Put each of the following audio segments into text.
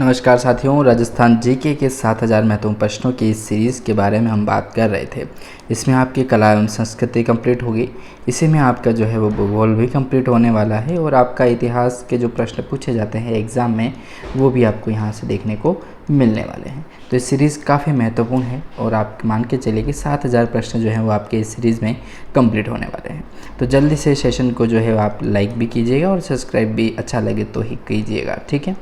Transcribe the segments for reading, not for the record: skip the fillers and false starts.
नमस्कार साथियों, राजस्थान जीके के 7000 महत्वपूर्ण प्रश्नों की इस सीरीज़ के बारे में हम बात कर रहे थे। इसमें आपकी कला एवं संस्कृति कंप्लीट होगी, इसी में आपका जो है वो भूगोल भी कंप्लीट होने वाला है और आपका इतिहास के जो प्रश्न पूछे जाते हैं एग्ज़ाम में वो भी आपको यहाँ से देखने को मिलने वाले हैं। तो इस सीरीज़ काफ़ी महत्वपूर्ण है और आप मान के चलिए कि 7000 प्रश्न जो हैं वो आपके इस सीरीज़ में कंप्लीट होने वाले हैं। तो जल्दी से सेशन को जो है आप लाइक भी कीजिएगा और सब्सक्राइब भी अच्छा लगे तो ही कीजिएगा, ठीक है।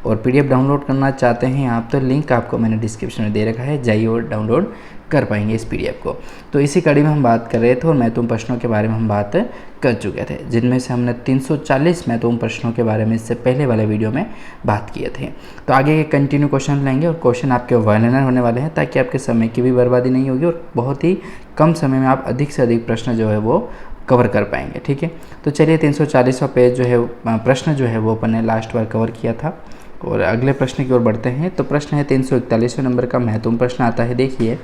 और पीडीएफ डाउनलोड करना चाहते हैं आप तो लिंक आपको मैंने डिस्क्रिप्शन में दे रखा है, जाइए और डाउनलोड कर पाएंगे इस पीडीएफ को। तो इसी कड़ी में हम बात कर रहे थे और महत्वपूर्ण प्रश्नों के बारे में हम बात कर चुके थे, जिनमें से हमने 340 महत्वपूर्ण प्रश्नों के बारे में इससे पहले वाले वीडियो में बात किए थे। तो आगे के कंटिन्यू क्वेश्चन लेंगे और क्वेश्चन आपके वन लाइनर होने वाले हैं ताकि आपके समय की भी बर्बादी नहीं होगी और बहुत ही कम समय में आप अधिक से अधिक प्रश्न जो है वो कवर कर पाएंगे, ठीक है। तो चलिए 340वां पेज जो है प्रश्न जो है वो अपन ने लास्ट बार कवर किया था और अगले प्रश्न की ओर बढ़ते हैं। तो प्रश्न है 341वें नंबर का महत्वपूर्ण प्रश्न आता है, देखिए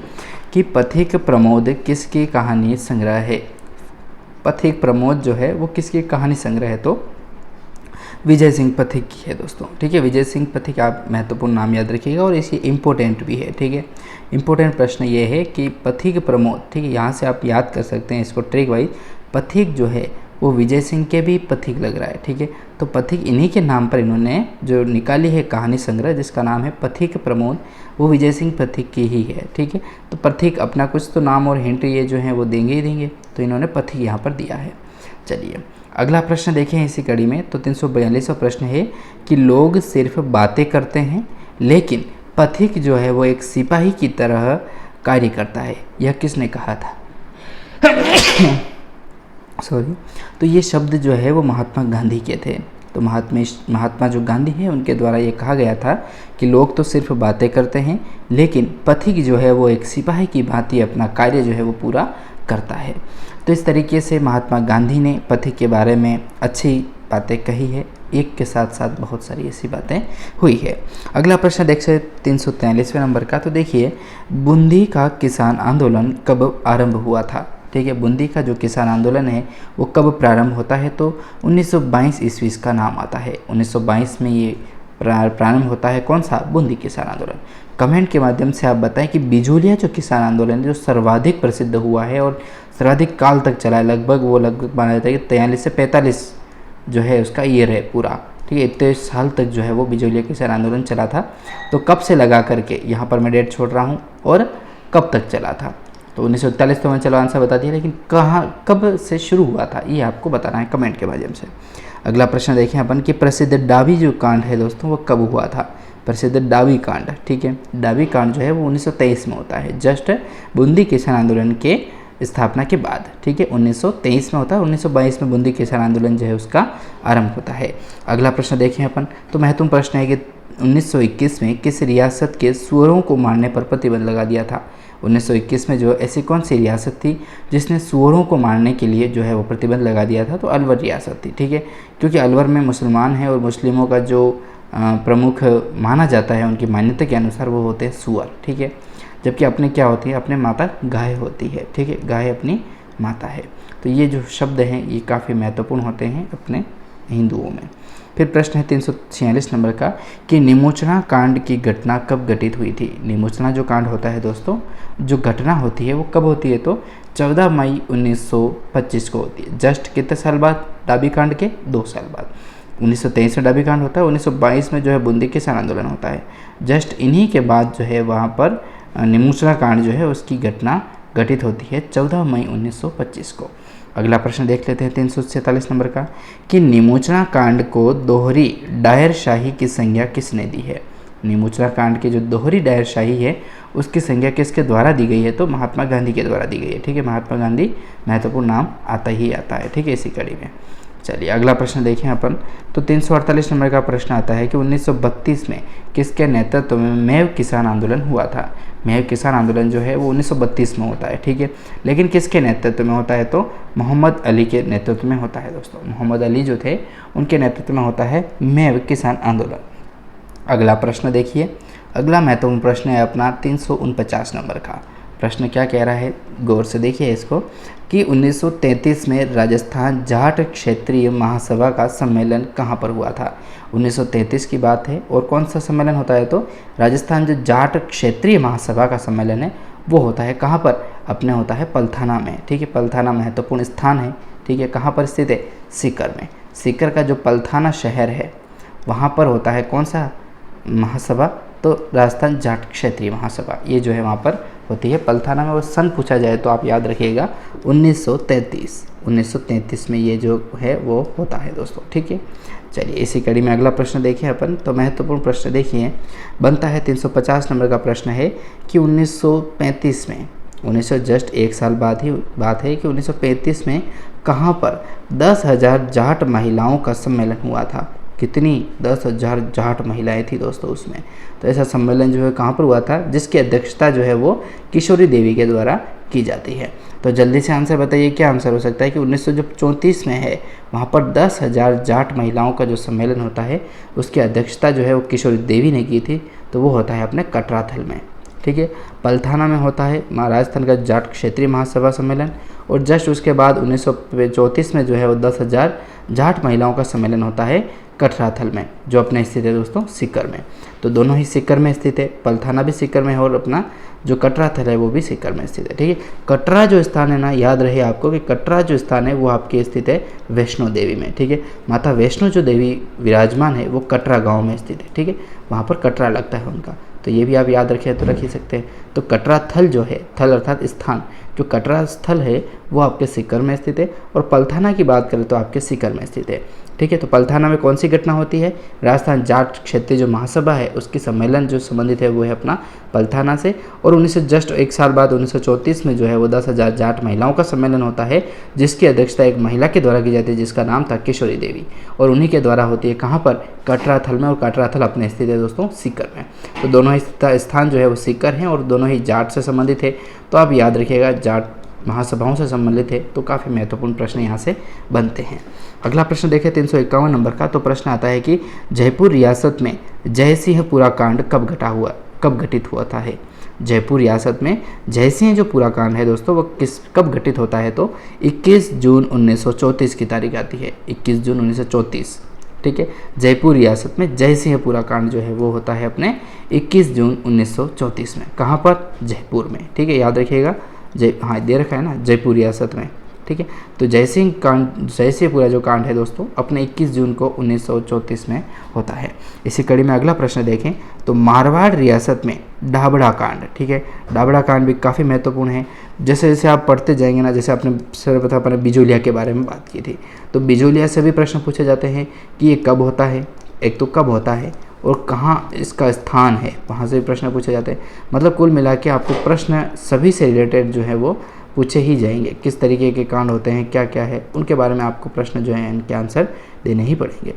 कि पथिक प्रमोद किसकी कहानी संग्रह है। पथिक प्रमोद जो है वो किसकी कहानी संग्रह है, तो विजय सिंह पथिक की है दोस्तों, ठीक है। विजय सिंह पथिक आप महत्वपूर्ण नाम याद रखिएगा और इसी इम्पोर्टेंट भी है, ठीक है। इम्पोर्टेंट प्रश्न ये है कि पथिक प्रमोद, ठीक है, यहाँ से आप याद कर सकते हैं इसको ट्रिक वाइज। पथिक जो है वो विजय सिंह के भी पथिक लग रहा है, ठीक है। तो पथिक इन्हीं के नाम पर इन्होंने जो निकाली है कहानी संग्रह जिसका नाम है पथिक प्रमोद, वो विजय सिंह पथिक की ही है, ठीक है। तो पथिक अपना कुछ तो नाम और हिंट ये जो है वो देंगे ही देंगे, तो इन्होंने पथिक यहाँ पर दिया है। चलिए अगला प्रश्न देखें इसी कड़ी में। तो 342वां प्रश्न है कि लोग सिर्फ बातें करते हैं लेकिन पथिक जो है वो एक सिपाही की तरह कार्य करता है, यह किसने कहा था? सॉरी। तो ये शब्द जो है वो महात्मा गांधी के थे। तो महात्मा जो गांधी है उनके द्वारा ये कहा गया था कि लोग तो सिर्फ बातें करते हैं लेकिन पथिक जो है वो एक सिपाही की भांति अपना कार्य जो है वो पूरा करता है। तो इस तरीके से महात्मा गांधी ने पथिक के बारे में अच्छी बातें कही है, एक के साथ साथ बहुत सारी ऐसी बातें हुई है। अगला प्रश्न देख सकते 343वें नंबर का। तो देखिए बूंदी का किसान आंदोलन कब आरंभ हुआ था, ठीक है। बूंदी का जो किसान आंदोलन है वो कब प्रारंभ होता है, तो 1922 ईस्वी इसका नाम आता है। 1922 में ये प्रारंभ होता है, कौन सा? बूंदी किसान आंदोलन। कमेंट के माध्यम से आप बताएं कि बिजोलिया जो किसान आंदोलन है जो सर्वाधिक प्रसिद्ध हुआ है और सर्वाधिक काल तक चला है, लगभग माना जाता है कि 43 से 45 जो है उसका ईयर है पूरा, ठीक है। इतने साल तक जो है वो बिजोलिया किसान आंदोलन चला था। तो कब से लगा करके यहाँ पर मैं डेट छोड़ रहा हूँ और कब तक चला था। तो 1941 तो मैं चलो आंसर बता दिया, लेकिन कहाँ कब से शुरू हुआ था ये आपको बताना है कमेंट के माध्यम से। अगला प्रश्न देखें अपन कि प्रसिद्ध डाबी जो कांड है दोस्तों वो कब हुआ था। प्रसिद्ध डाबी कांड, ठीक है, डाबी कांड जो है वो 1923 में होता है, जस्ट बूंदी किसान आंदोलन के स्थापना के बाद, ठीक है। 1923 में होता है, 1922 में बूंदी किसान आंदोलन जो है उसका आरंभ होता है। अगला प्रश्न देखें अपन। तो महत्वपूर्ण प्रश्न है कि 1921 में किस रियासत के सुअरों को मारने पर प्रतिबंध लगा दिया था। 1921 में जो ऐसी कौन सी रियासत थी जिसने सुअरों को मारने के लिए जो है वो प्रतिबंध लगा दिया था, तो अलवर रियासत थी, ठीक है। क्योंकि अलवर में मुसलमान हैं और मुस्लिमों का जो प्रमुख माना जाता है उनकी मान्यता के अनुसार वो होते हैं सुअर, ठीक है। जबकि अपने क्या होती है, अपने माता गाय होती है, ठीक है, गाय अपनी माता है। तो ये जो शब्द हैं ये काफ़ी महत्वपूर्ण होते हैं अपने हिंदुओं में। फिर प्रश्न है 346 नंबर का कि निमोचना कांड की घटना कब घटित हुई थी। निमोचना जो कांड होता है दोस्तों, जो घटना होती है वो कब होती है, तो 14 मई 1925 को होती है। जस्ट कितने साल बाद डाबी कांड के? 2 साल बाद। 1923 में डाबी कांड होता है, 1922 में जो है बूंदी किसान आंदोलन होता है। जस्ट इन्हीं के बाद जो है वहाँ पर निमोचना कांड जो है उसकी घटना घटित होती है 14 मई 1925 को। अगला प्रश्न देख लेते हैं 347 नंबर का कि निमोचना कांड को दोहरी डायरशाही की संज्ञा किसने दी है। निमोचना कांड की जो दोहरी डायरशाही है उसकी संज्ञा किसके द्वारा दी गई है, तो महात्मा गांधी के द्वारा दी गई है, ठीक है। महात्मा गांधी महत्वपूर्ण नाम आता ही आता है, ठीक है, इसी कड़ी में। चलिए अगला प्रश्न देखें अपन। तो 348 नंबर का प्रश्न आता है कि 1932 में किसके नेतृत्व में मेव किसान आंदोलन हुआ था। मेव किसान आंदोलन जो है वो 1932 में होता है, ठीक है, लेकिन किसके नेतृत्व में होता है, तो मोहम्मद अली के नेतृत्व में होता है दोस्तों। मोहम्मद अली जो थे उनके नेतृत्व में होता है मेव किसान आंदोलन। अगला प्रश्न देखिए, अगला महत्वपूर्ण प्रश्न है अपना 349 नंबर का। प्रश्न क्या कह रहा है, गौर से देखिए इसको, कि 1933 में राजस्थान जाट क्षेत्रीय महासभा का सम्मेलन कहाँ पर हुआ था। 1933 की बात है और कौन सा सम्मेलन होता है, तो राजस्थान जो जाट क्षेत्रीय महासभा का सम्मेलन है वो होता है कहाँ पर, अपने होता है पलथाना में। ठीक है, पलथाना महत्वपूर्ण स्थान है। ठीक है, कहाँ पर स्थित है, सीकर में। सीकर का जो पलथाना शहर है वहाँ पर होता है कौन सा महासभा, तो राजस्थान जाट क्षेत्रीय महासभा, ये जो है वहाँ पर होती है पलथाना में। वो सन पूछा जाए तो आप याद रखिएगा 1933 में ये जो है वो होता है दोस्तों। ठीक है, चलिए इसी कड़ी में अगला प्रश्न देखें अपन। तो महत्वपूर्ण प्रश्न देखिए, बनता है 350 नंबर का प्रश्न है कि 1935 में, 1900 जस्ट एक साल बाद ही बात है कि 1935 में कहाँ पर 10,000 जाट महिलाओं का सम्मेलन हुआ था। कितनी, 10,000 जाट महिलाएं थी दोस्तों उसमें। तो ऐसा सम्मेलन जो है कहाँ पर हुआ था, जिसकी अध्यक्षता जो है वो किशोरी देवी के द्वारा की जाती है। तो जल्दी से आंसर बताइए, क्या आंसर हो सकता है कि 1934 में है, वहाँ पर 10,000 जाट महिलाओं का जो सम्मेलन होता है उसकी अध्यक्षता जो है वो किशोरी देवी ने की थी। तो वो होता है अपने कटराथल में। ठीक है, पलथाना में होता है राजस्थान का जाट क्षेत्रीय महासभा सम्मेलन, और जस्ट उसके बाद 1934 में जो है वो 10,000 जाट महिलाओं का सम्मेलन होता है कटराथल में, जो अपने स्थित है दोस्तों सीकर में। तो दोनों ही सीकर में स्थित है, पलथाना भी सीकर में है और अपना जो कटराथल है वो भी सीकर में स्थित है। ठीक है, कटरा जो स्थान है ना, याद रहे आपको कि कटरा जो स्थान है वो आपके स्थित है वैष्णो देवी में। ठीक है, माता वैष्णो जो देवी विराजमान है वो कटरा गाँव में स्थित है। ठीक है, वहाँ पर कटरा लगता है उनका, तो ये भी आप याद रखें तो रख ही सकते हैं। तो कटरा थल जो है, थल अर्थात स्थान, जो कटरा स्थल है वो आपके सीकर में स्थित है, और पलथाना की बात करें तो आपके सीकर में स्थित है। ठीक है, तो पलथाना में कौन सी घटना होती है, राजस्थान जाट क्षेत्रीय जो महासभा है उसकी सम्मेलन जो संबंधित है वो है अपना पलथाना से। और 1900 जस्ट एक साल बाद 1934 में जो है वो 10,000 जाट महिलाओं का सम्मेलन होता है, जिसकी अध्यक्षता एक महिला के द्वारा की जाती है जिसका नाम था किशोरी देवी, और उन्हीं के द्वारा होती है कहाँ पर, कटराथल में। और कटराथल अपने स्थित है दोस्तों सीकर में। तो दोनों ही स्थान जो है वो सीकर हैं और दोनों ही जाट से संबंधित है। तो आप याद रखिएगा जाट महासभाओं से संबंधित है, तो काफ़ी महत्वपूर्ण प्रश्न यहाँ से बनते हैं। अगला प्रश्न देखें 351 नंबर का। तो प्रश्न आता है कि जयपुर रियासत में जयसिंहपुरा कांड कब घटित हुआ था है। जयपुर रियासत में जयसिंह जो पूरा कांड है दोस्तों वो कब घटित होता है, तो 21 जून 1934 की तारीख आती है, 21 जून 1934। ठीक है, जयपुर रियासत में जयसिंहपुरा कांड जो है वो होता है अपने 21 जून 1934 में। कहाँ पर, जयपुर में। ठीक है, याद रखिएगा, हाँ दे रखा है ना, जयपुर रियासत में। ठीक है, तो जयसिंहपुरा जो कांड है दोस्तों अपने 21 जून को 1934 में होता है। इसी कड़ी में अगला प्रश्न देखें तो मारवाड़ रियासत में डाबड़ा कांड। ठीक है, डाबड़ा कांड भी काफ़ी महत्वपूर्ण है। जैसे जैसे आप पढ़ते जाएंगे ना, जैसे आपने सर्वप्रथम अपने बिजोलिया के बारे में बात की थी, तो बिजोलिया से भी प्रश्न पूछे जाते हैं कि ये कब होता है, एक तो कब होता है और कहाँ इसका स्थान है, वहाँ से भी प्रश्न पूछे जाते हैं। मतलब कुल मिला के आपको प्रश्न सभी से रिलेटेड जो है वो पूछे ही जाएंगे। किस तरीके के कांड होते हैं, क्या क्या है, उनके बारे में आपको प्रश्न जो है इनके आंसर देने ही पड़ेंगे।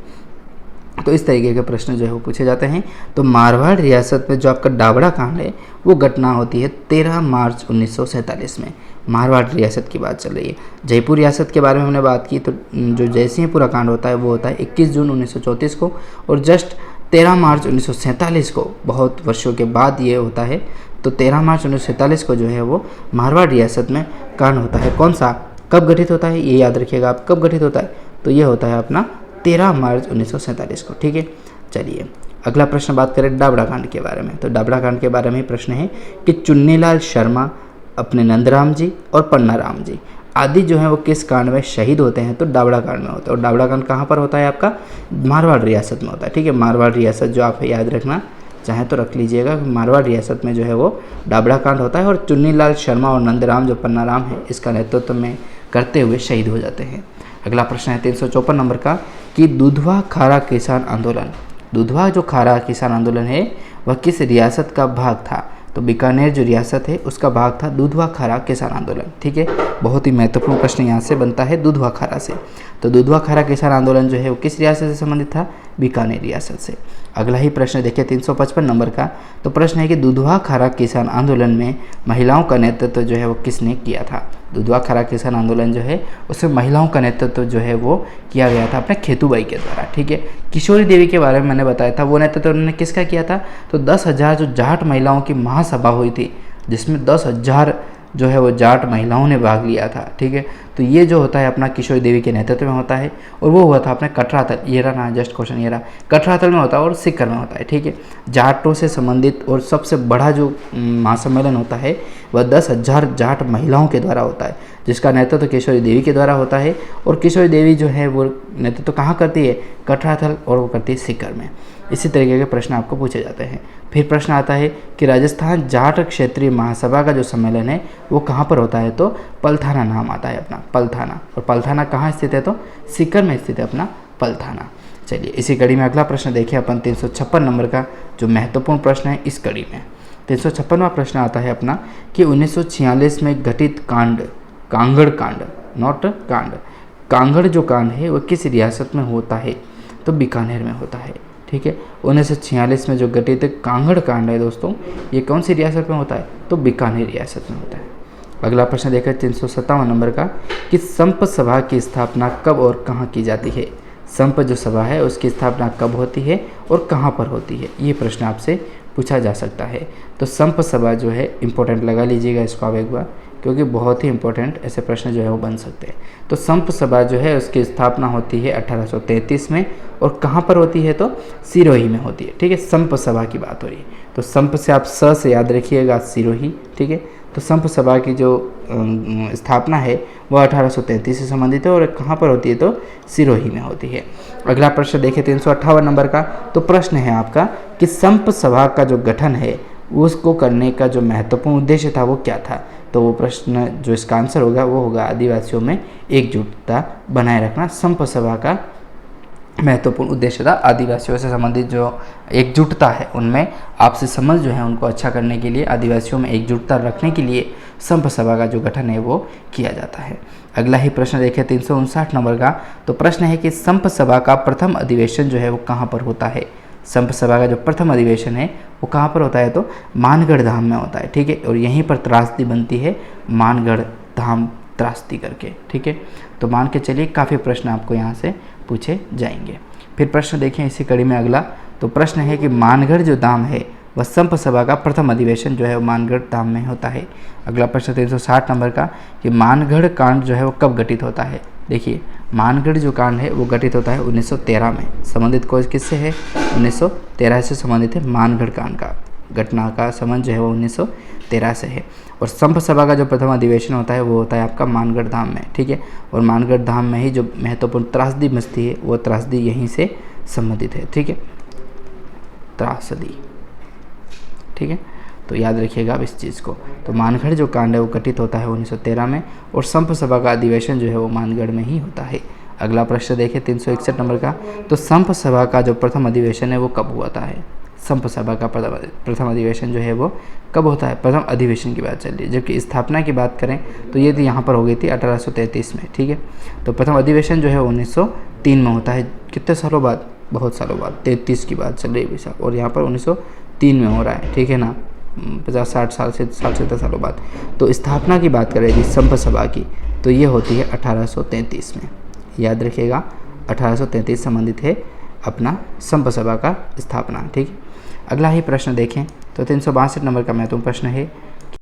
तो इस तरीके के प्रश्न जो है वो पूछे जाते हैं। तो मारवाड़ रियासत में जो आपका डाबड़ा कांड है वो घटना होती है 13 मार्च 1947 में। मारवाड़ रियासत की बात चल रही है। जयपुर रियासत के बारे में हमने बात की, तो जो जयसिंहपुरा कांड होता है वो होता है 21 जून 1934 को, और जस्ट 13 मार्च 1947 को, बहुत वर्षों के बाद ये होता है। तो 13 मार्च 1947 को जो है वो मारवाड़ रियासत में कांड होता है। कौन सा, कब घटित होता है, ये याद रखिएगा आप, कब घटित होता है, तो ये होता है अपना 13 मार्च 1947 को। ठीक है, चलिए अगला प्रश्न बात करें डाबड़ा कांड के बारे में। तो डाबड़ा कांड के बारे में प्रश्न है कि चुन्नीलाल शर्मा, अपने नंदराम जी और पन्नाराम जी आदि जो है वो किस कांड में शहीद होते हैं, तो डाबड़ा कांड में होता है। और डाबड़ा कांड कहाँ पर होता है आपका, मारवाड़ रियासत में होता है। ठीक है, मारवाड़ रियासत जो आप याद रखना चाहें तो रख लीजिएगा, मारवाड़ रियासत में जो है वो डाबड़ा कांड होता है, और चुन्नीलाल शर्मा और नंदराम जो पन्नाराम है इसका नेतृत्व में करते हुए शहीद हो जाते हैं। अगला प्रश्न है 354 नंबर का कि दुधवा खारा किसान आंदोलन, दुधवा जो खारा किसान आंदोलन है वह किस रियासत का भाग था, तो बीकानेर जो रियासत है उसका भाग था दुधवा खारा किसान आंदोलन। ठीक है, बहुत ही महत्वपूर्ण प्रश्न यहाँ से बनता है दुधवा खारा से। तो दुधवा खारा किसान आंदोलन जो है वो किस रियासत से संबंधित था, बीकानेर रियासत से। अगला ही प्रश्न देखिए 355 नंबर का। तो प्रश्न है कि दुधवा खारा किसान आंदोलन में महिलाओं का नेतृत्व जो है वो किसने किया था। दुधवा खारा किसान आंदोलन जो है उसमें महिलाओं का नेतृत्व जो है वो किया गया था अपने खेतूबाई के द्वारा। ठीक है, किशोरी देवी के बारे में मैंने बताया था, वो नेतृत्व उन्होंने किसका किया था, तो 10,000 जो जाट महिलाओं की महासभा हुई थी जिसमें 10,000 जो है वो जाट महिलाओं ने भाग लिया था। ठीक है, तो ये जो होता है अपना किशोरी देवी के नेतृत्व में होता है, और वो हुआ था अपने कटरातल, ये रहा ना जस्ट क्वेश्चन, ये रहा कटरातल में होता है और सीकर में होता है। ठीक है, जाटों से संबंधित और सबसे बड़ा जो महासम्मेलन होता है वह 10,000 जाट महिलाओं के द्वारा होता है, जिसका नेतृत्व किशोरी देवी के द्वारा होता है। और किशोरी देवी जो है वो नेतृत्व कहाँ करती है, कटरातल, और वो करती है सीकर में। इसी तरीके के प्रश्न आपको पूछे जाते हैं। फिर प्रश्न आता है कि राजस्थान जाट क्षेत्रीय महासभा का जो सम्मेलन है वो कहाँ पर होता है, तो पलथाना नाम आता है अपना, पलथाना। और पलथाना कहाँ स्थित है, तो सीकर में स्थित है अपना पलथाना। चलिए इसी कड़ी में अगला प्रश्न देखिए अपन 356 नंबर का जो महत्वपूर्ण प्रश्न है इस कड़ी में। 356वां प्रश्न आता है अपना कि 1946 में घटित कांड, कांगड़ कांड, नॉट कांड, कांगड़ जो कांड है वो किस रियासत में होता है, तो बीकानेर में होता है। ठीक है, 1946 में जो घटित कांगड़ कांड है दोस्तों, ये कौन सी रियासत में होता है, तो बीकानेर रियासत में होता है। अगला प्रश्न देखिए 357 नंबर का कि संप सभा की स्थापना कब और कहाँ की जाती है। संप जो सभा है उसकी स्थापना कब होती है और कहाँ पर होती है, ये प्रश्न आपसे पूछा जा सकता है। तो संप सभा जो है इंपॉर्टेंट लगा लीजिएगा इसको आप एक बार, क्योंकि बहुत ही इंपॉर्टेंट ऐसे प्रश्न जो है वो बन सकते हैं। तो संप सभा जो है उसकी स्थापना होती है 1833 में, और कहाँ पर होती है, तो सिरोही में होती है। ठीक है, संप सभा की बात हो रही है, तो संप से आप स से याद रखिएगा सिरोही। ठीक है, तो संप सभा की जो स्थापना है वह 1833 से संबंधित है, और कहाँ पर होती है, तो सिरोही में होती है। अगला प्रश्न देखिए 358 नंबर का। तो प्रश्न है आपका कि संप सभा का जो गठन है उसको करने का जो महत्वपूर्ण उद्देश्य था वो क्या था, तो वो प्रश्न जो इसका आंसर होगा वो होगा आदिवासियों में एकजुटता बनाए रखना। संप सभा का महत्वपूर्ण उद्देश्य था आदिवासियों से संबंधित जो एकजुटता है उनमें आपसी समझ जो है उनको अच्छा करने के लिए, आदिवासियों में एकजुटता रखने के लिए संप सभा का जो गठन है वो किया जाता है। अगला ही प्रश्न देखिए 359 नंबर का। तो प्रश्न है कि संप सभा का प्रथम अधिवेशन जो है वो कहाँ पर होता है। संप सभा का जो प्रथम अधिवेशन है वो कहाँ पर होता है, तो मानगढ़ धाम में होता है। ठीक है, और यहीं पर त्रासदी बनती है, मानगढ़ धाम त्रासदी करके। ठीक है, तो मान के चलिए काफ़ी प्रश्न आपको यहाँ से पूछे जाएंगे। फिर प्रश्न देखें इसी कड़ी में अगला। तो प्रश्न है कि मानगढ़ जो धाम है वह संप सभा का प्रथम अधिवेशन जो है वो मानगढ़ धाम में होता है। अगला प्रश्न 360 नंबर का कि मानगढ़ कांड जो है वो कब घटित होता है। देखिए मानगढ़ जो कांड है वो घटित होता है 1913 में। संबंधित कोई किससे है, 1913 से संबंधित है। मानगढ़ कांड का घटना का संबंध जो है वो 1913 से है। और संप सभा का जो प्रथम अधिवेशन होता है वो होता है आपका मानगढ़ धाम में। ठीक है, और मानगढ़ धाम में ही जो महत्वपूर्ण त्रासदी मचती है वो त्रासदी यहीं से संबंधित है। ठीक है, त्रासदी। ठीक है, तो याद रखिएगा आप इस चीज़ को। तो मानगढ़ जो कांड है वो घटित होता है 1913 में, और संप सभा का अधिवेशन जो है वो मानगढ़ में ही होता है। अगला प्रश्न देखिए 361 नंबर का। तो संप सभा का जो प्रथम अधिवेशन है वो कब हुआ है। संप सभा का प्रथम अधिवेशन जो है वो कब होता है, प्रथम अधिवेशन की बात चल रही है। जबकि स्थापना की बात करें तो ये तो यहाँ पर हो गई थी 1833 में। ठीक है, तो प्रथम अधिवेशन जो है 1903 में होता है। कितने सालों बाद, बहुत सालों बाद, 33 की बात चल रही है साहब, और यहाँ पर 1903 में हो रहा है। ठीक है ना, 50-60 साल से 60-70 सालों बाद। तो स्थापना की बात करें यदि संप सभा की, तो ये होती है 1833 में। याद रखिएगा 1833 संबंधित है अपना संप सभा का स्थापना। ठीक है, अगला ही प्रश्न देखें तो 362 नंबर का महत्वपूर्ण प्रश्न है